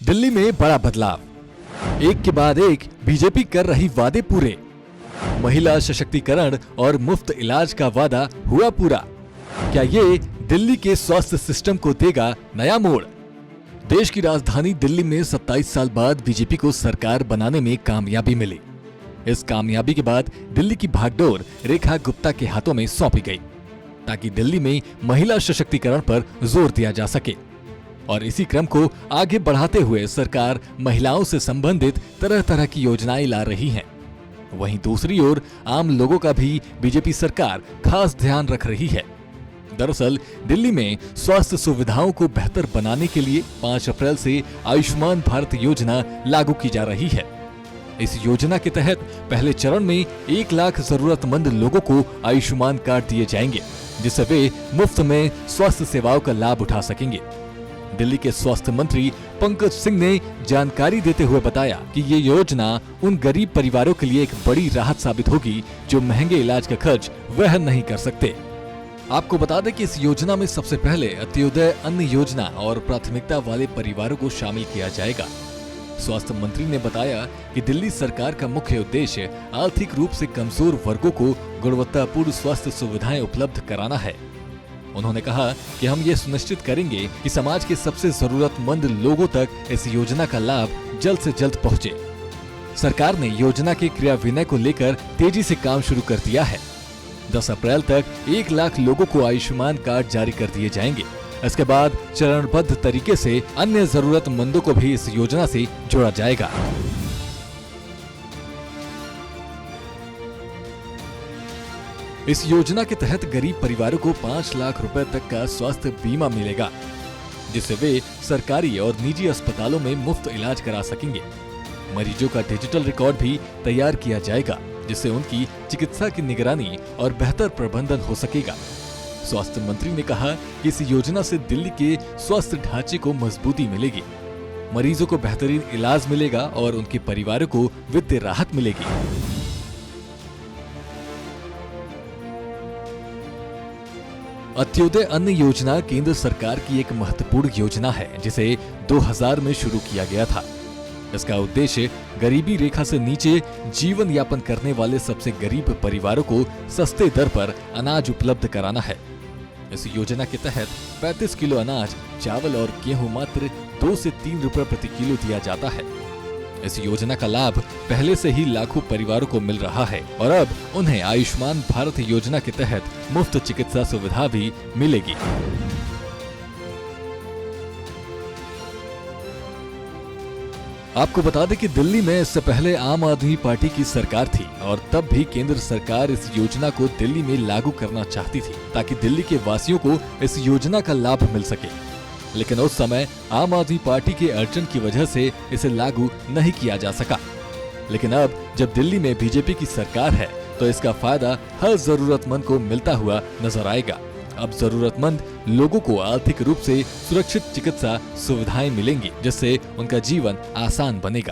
दिल्ली में बड़ा बदलाव, एक के बाद एक बीजेपी कर रही वादे पूरे। महिला सशक्तिकरण और मुफ्त इलाज का वादा हुआ पूरा। क्या ये दिल्ली के स्वास्थ्य सिस्टम को देगा नया मोड़? देश की राजधानी दिल्ली में 27 साल बाद बीजेपी को सरकार बनाने में कामयाबी मिली। इस कामयाबी के बाद दिल्ली की भागडोर रेखा गुप्ता के हाथों में सौंपी गई, ताकि दिल्ली में महिला सशक्तिकरण पर जोर दिया जा सके। और इसी क्रम को आगे बढ़ाते हुए सरकार महिलाओं से संबंधित तरह तरह की योजनाएं ला रही है। वहीं दूसरी ओर आम लोगों का भी बीजेपी सरकार खास ध्यान रख रही है। दरअसल दिल्ली में स्वास्थ्य सुविधाओं को बेहतर बनाने के लिए 5 अप्रैल से आयुष्मान भारत योजना लागू की जा रही है। इस योजना के तहत पहले चरण में 1 लाख जरूरतमंद लोगों को आयुष्मान कार्ड दिए जाएंगे, जिससे वे मुफ्त में स्वास्थ्य सेवाओं का लाभ उठा सकेंगे। दिल्ली के स्वास्थ्य मंत्री पंकज सिंह ने जानकारी देते हुए बताया कि ये योजना उन गरीब परिवारों के लिए एक बड़ी राहत साबित होगी जो महंगे इलाज का खर्च वहन नहीं कर सकते। आपको बता दें कि इस योजना में सबसे पहले अंत्योदय अन्न योजना और प्राथमिकता वाले परिवारों को शामिल किया जाएगा। स्वास्थ्य मंत्री ने बताया कि दिल्ली सरकार का मुख्य उद्देश्य आर्थिक रूप से कमजोर वर्गों को गुणवत्तापूर्ण स्वास्थ्य सुविधाएं उपलब्ध कराना है। उन्होंने कहा कि हम ये सुनिश्चित करेंगे कि समाज के सबसे जरूरतमंद लोगों तक इस योजना का लाभ जल्द से जल्द पहुंचे। सरकार ने योजना के क्रियान्वयन को लेकर तेजी से काम शुरू कर दिया है। 10 अप्रैल तक 1 लाख लोगों को आयुष्मान कार्ड जारी कर दिए जाएंगे। इसके बाद चरणबद्ध तरीके से अन्य जरूरतमंदों को भी इस योजना से जोड़ा जाएगा। इस योजना के तहत गरीब परिवारों को 5 लाख रुपए तक का स्वास्थ्य बीमा मिलेगा, जिससे वे सरकारी और निजी अस्पतालों में मुफ्त इलाज करा सकेंगे। मरीजों का डिजिटल रिकॉर्ड भी तैयार किया जाएगा, जिससे उनकी चिकित्सा की निगरानी और बेहतर प्रबंधन हो सकेगा। स्वास्थ्य मंत्री ने कहा कि इस योजना से दिल्ली के स्वास्थ्य ढांचे को मजबूती मिलेगी, मरीजों को बेहतरीन इलाज मिलेगा और उनके परिवारों को वित्तीय राहत मिलेगी। अंत्योदय अन्न योजना केंद्र सरकार की एक महत्वपूर्ण योजना है, जिसे 2000 में शुरू किया गया था। इसका उद्देश्य गरीबी रेखा से नीचे जीवन यापन करने वाले सबसे गरीब परिवारों को सस्ते दर पर अनाज उपलब्ध कराना है। इस योजना के तहत 35 किलो अनाज, चावल और गेहूं मात्र 2 से 3 रुपए प्रति किलो दिया जाता है। इस योजना का लाभ पहले से ही लाखों परिवारों को मिल रहा है और अब उन्हें आयुष्मान भारत योजना के तहत मुफ्त चिकित्सा सुविधा भी मिलेगी। आपको बता दें कि दिल्ली में इससे पहले आम आदमी पार्टी की सरकार थी और तब भी केंद्र सरकार इस योजना को दिल्ली में लागू करना चाहती थी, ताकि दिल्ली के वासियों को इस योजना का लाभ मिल सके। लेकिन उस समय आम आदमी पार्टी के अड़चन की वजह से इसे लागू नहीं किया जा सका। लेकिन अब जब दिल्ली में बीजेपी की सरकार है, तो इसका फायदा हर जरूरतमंद को मिलता हुआ नजर आएगा। अब जरूरतमंद लोगों को आर्थिक रूप से सुरक्षित चिकित्सा सुविधाएं मिलेंगी, जिससे उनका जीवन आसान बनेगा।